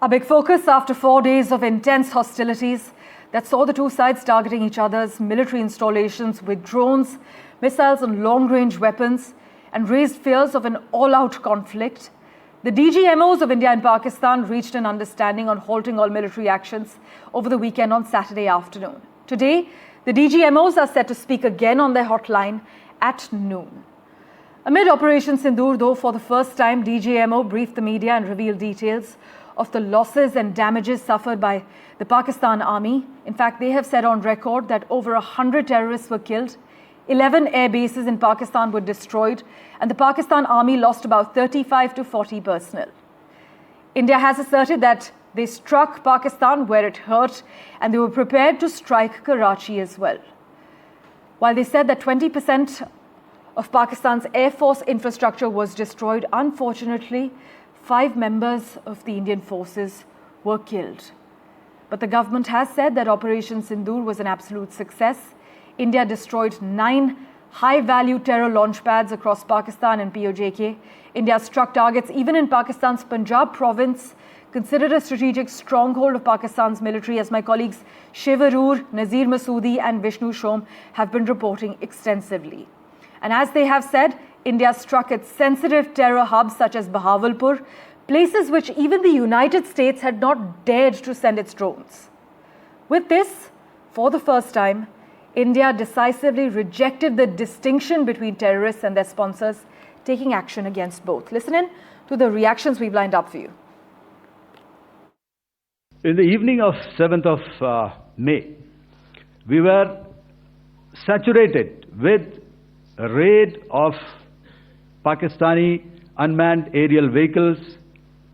A big focus after 4 days of intense hostilities that saw the two sides targeting each other's military installations with drones, missiles and long-range weapons, and raised fears of an all-out conflict. The DGMOs of India and Pakistan reached an understanding on halting all military actions over the weekend on Saturday afternoon. Today, the DGMOs are set to speak again on their hotline at noon. Amid Operation Sindoor, though, for the first time, DGMO briefed the media and revealed details of the losses and damages suffered by the Pakistan Army. In fact, they have said on record that over 100 terrorists were killed, 11 air bases in Pakistan were destroyed, and the Pakistan Army lost about 35 to 40 personnel. India has asserted that they struck Pakistan where it hurt, and they were prepared to strike Karachi as well. While they said that 20% of Pakistan's Air Force infrastructure was destroyed, unfortunately, 5 members of the Indian forces were killed. But the government has said that Operation Sindoor was an absolute success. India destroyed 9 high-value terror launch pads across Pakistan and POJK. India struck targets even in Pakistan's Punjab province, considered a strategic stronghold of Pakistan's military, as my colleagues Shiv Arur, Nazir Masoodi and Vishnu Shom have been reporting extensively. And as they have said, India struck at sensitive terror hubs such as Bahawalpur, places which even the United States had not dared to send its drones. With this, for the first time, India decisively rejected the distinction between terrorists and their sponsors, taking action against both. Listen in to the reactions we've lined up for you. In the evening of 7th of May, we were saturated with a raid of Pakistani unmanned aerial vehicles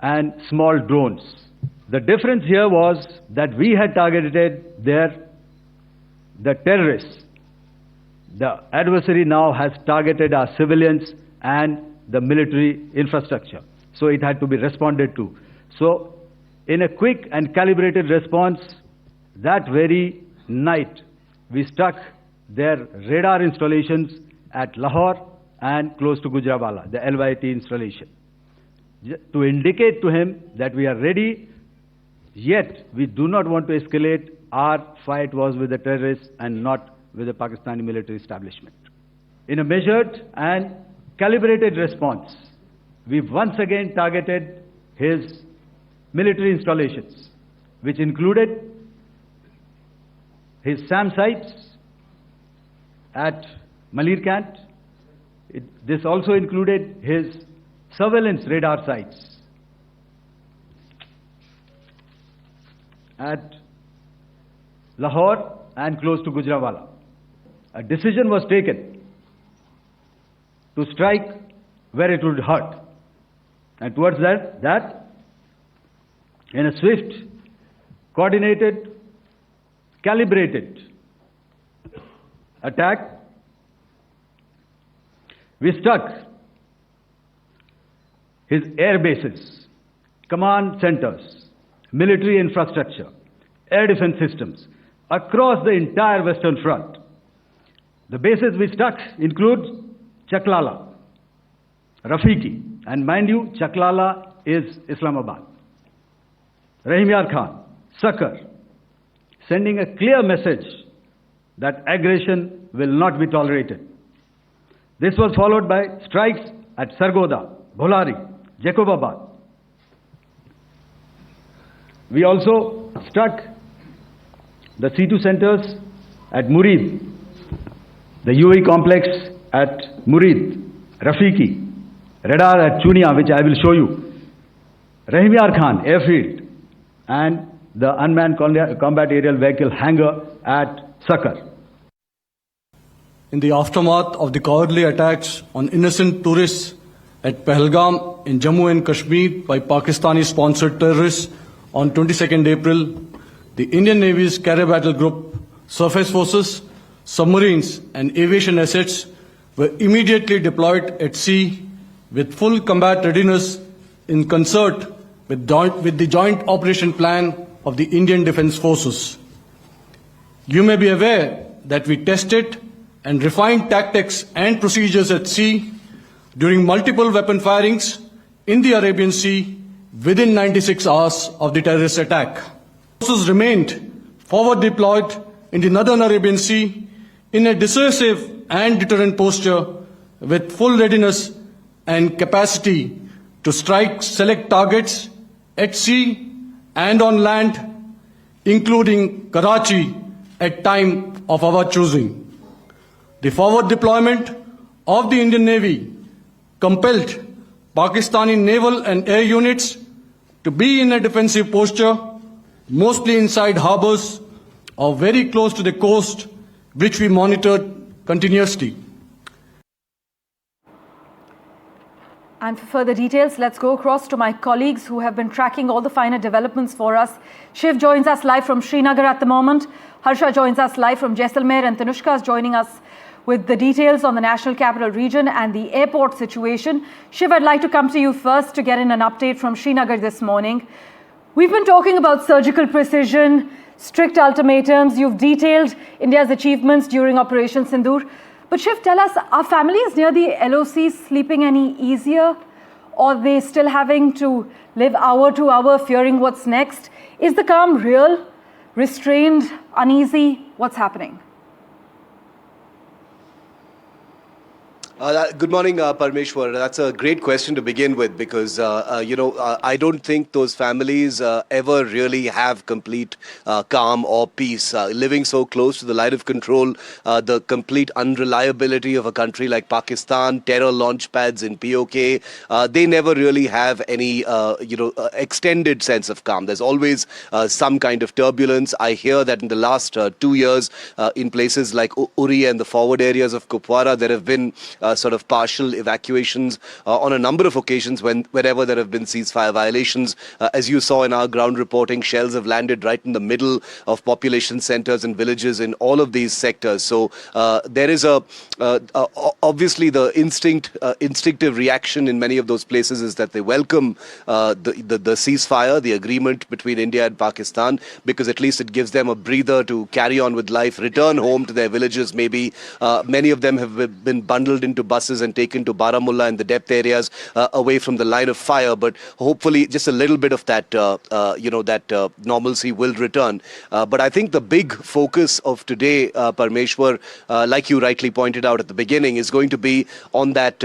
and small drones. The difference here was that we had targeted the terrorists. The adversary now has targeted our civilians and the military infrastructure. So it had to be responded to. So in a quick and calibrated response, that very night, we struck their radar installations at Lahore and close to Gujranwala, the LYT installation, to indicate to him that we are ready, yet we do not want to escalate. Our fight was with the terrorists and not with the Pakistani military establishment. In a measured and calibrated response, we once again targeted his military installations, which included his SAM sites at Malirkant. This also included his surveillance radar sites at Lahore and close to Gujranwala. A decision was taken to strike where it would hurt. And towards that, in a swift, coordinated, calibrated attack, we struck his air bases, command centers, military infrastructure, air defense systems across the entire Western Front. The bases we struck include Chaklala, Rafiki, and mind you, Chaklala is Islamabad. Rahim Yar Khan, Sakar, sending a clear message that aggression will not be tolerated. This was followed by strikes at Sargoda, Bholari, Jacobabad. We also struck the C2 centers at Murid, the UAE complex at Murid, Rafiki, radar at Chunia, which I will show you, Rahim Yar Khan airfield, and the unmanned combat aerial vehicle hangar at Sakar. In the aftermath of the cowardly attacks on innocent tourists at Pahalgam in Jammu and Kashmir by Pakistani-sponsored terrorists on 22nd April, the Indian Navy's Carrier Battle Group, surface forces, submarines and aviation assets were immediately deployed at sea with full combat readiness in concert with the joint operation plan of the Indian Defence Forces. You may be aware that we tested and refined tactics and procedures at sea during multiple weapon firings in the Arabian Sea within 96 hours of the terrorist attack. Forces remained forward deployed in the Northern Arabian Sea in a decisive and deterrent posture with full readiness and capacity to strike select targets at sea and on land, including Karachi at time of our choosing. The forward deployment of the Indian Navy compelled Pakistani naval and air units to be in a defensive posture, mostly inside harbors or very close to the coast, which we monitored continuously. And for further details, let's go across to my colleagues who have been tracking all the finer developments for us. Shiv joins us live from Srinagar at the moment. Harsha joins us live from Jaisalmer, and Tanushka is joining us with the details on the National Capital Region and the airport situation. Shiv, I'd like to come to you first to get in an update from Srinagar this morning. We've been talking about surgical precision, strict ultimatums. You've detailed India's achievements during Operation Sindoor. But Shiv, tell us, are families near the LoC sleeping any easier? Or are they still having to live hour to hour fearing what's next? Is the calm real, restrained, uneasy? What's happening? Good morning, Parmeshwar. That's a great question to begin with because, I don't think those families ever really have complete calm or peace. Living so close to the line of control, the complete unreliability of a country like Pakistan, terror launch pads in POK, they never really have any, extended sense of calm. There's always some kind of turbulence. I hear that in the last 2 years, in places like Uri and the forward areas of Kupwara, there have been sort of partial evacuations on a number of occasions whenever there have been ceasefire violations. As you saw in our ground reporting, shells have landed right in the middle of population centers and villages in all of these sectors. So there is obviously the instinctive reaction in many of those places is that they welcome the ceasefire, the agreement between India and Pakistan, because at least it gives them a breather to carry on with life, return home to their villages maybe. Many of them have been bundled into buses and taken to Baramulla and the depth areas away from the line of fire. But hopefully just a little bit of that, normalcy will return. But I think the big focus of today, Parmeshwar, like you rightly pointed out at the beginning, is going to be on that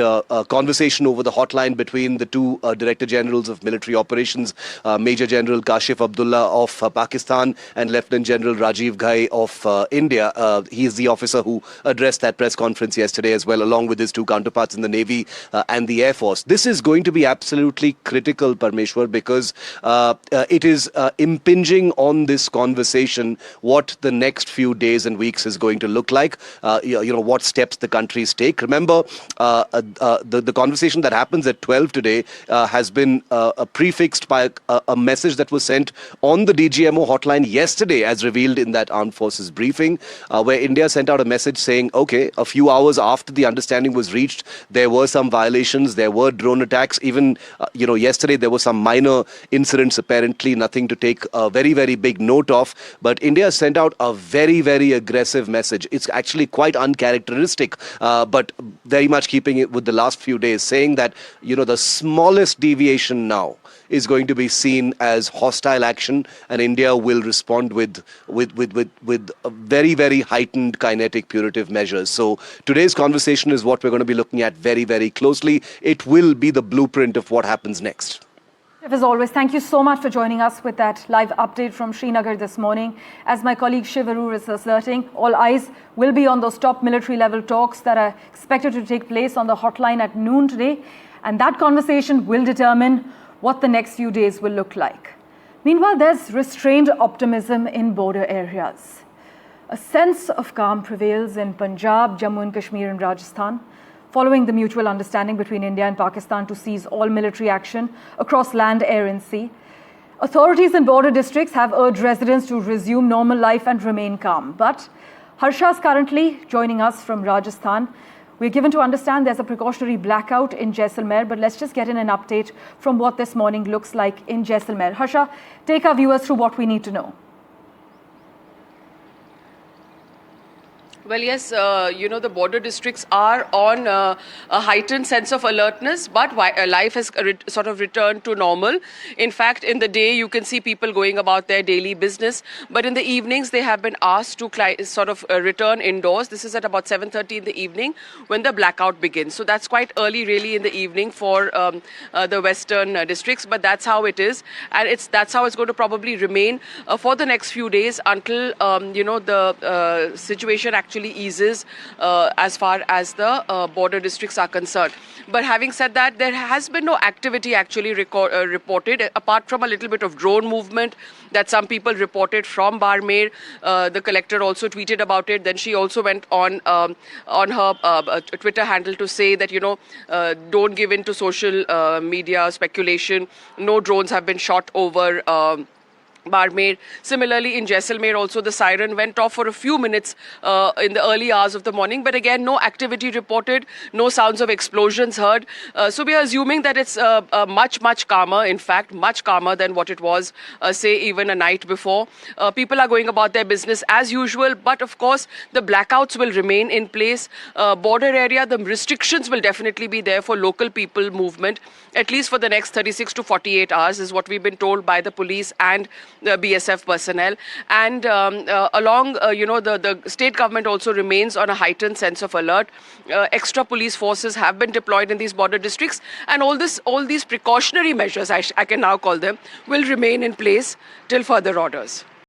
conversation over the hotline between the two Director Generals of Military Operations, Major General Kashif Abdullah of Pakistan and Lieutenant General Rajiv Ghai of India. He is the officer who addressed that press conference yesterday as well, along with his two counterparts in the Navy and the Air Force. This is going to be absolutely critical, Parmeshwar, because it is impinging on this conversation what the next few days and weeks is going to look like, what steps the countries take. Remember, the conversation that happens at 12 today has been prefixed by a message that was sent on the DGMO hotline yesterday, as revealed in that Armed Forces briefing, where India sent out a message saying, okay, a few hours after the understanding was reached, there were some violations, there were drone attacks. Even, yesterday there were some minor incidents, apparently nothing to take a very, very big note of. But India sent out a very, very aggressive message. It's actually quite uncharacteristic, but very much keeping it with the last few days, saying that, the smallest deviation now is going to be seen as hostile action, and India will respond with very, very heightened kinetic punitive measures. So today's conversation is what we're going to be looking at very, very closely. It will be the blueprint of what happens next. As always, thank you so much for joining us with that live update from Srinagar this morning. As my colleague Shiv Arur is asserting, all eyes will be on those top military level talks that are expected to take place on the hotline at noon today. And that conversation will determine what the next few days will look like. Meanwhile, there's restrained optimism in border areas. A sense of calm prevails in Punjab, Jammu and Kashmir and Rajasthan, following the mutual understanding between India and Pakistan to cease all military action across land, air and sea. Authorities in border districts have urged residents to resume normal life and remain calm. But Harsha is currently joining us from Rajasthan. We're given to understand there's a precautionary blackout in Jaisalmer, but let's just get in an update from what this morning looks like in Jaisalmer. Harsha, take our viewers through what we need to know. Well, yes, the border districts are on a heightened sense of alertness, but life has sort of returned to normal. In fact, in the day, you can see people going about their daily business, but in the evenings, they have been asked to return indoors. This is at about 7:30 in the evening when the blackout begins. So that's quite early, really, in the evening for the western districts, but that's how it is, and that's how it's going to probably remain for the next few days until the situation actually eases as far as the border districts are concerned. But having said that, there has been no activity actually reported, apart from a little bit of drone movement that some people reported from Barmer. The collector also tweeted about it. Then she also went on her Twitter handle to say that, don't give in to social media speculation. No drones have been shot over Barmer. Similarly, in Jaisalmer also the siren went off for a few minutes in the early hours of the morning, but again no activity reported, no sounds of explosions heard. So we are assuming that it's much calmer, in fact much calmer than what it was say even a night before. People are going about their business as usual, but of course the blackouts will remain in place. Border area, the restrictions will definitely be there for local people movement, at least for the next 36 to 48 hours is what we've been told by the police and the BSF personnel. And the state government also remains on a heightened sense of alert. Extra police forces have been deployed in these border districts, and all these precautionary measures, I can now call them, will remain in place till further orders.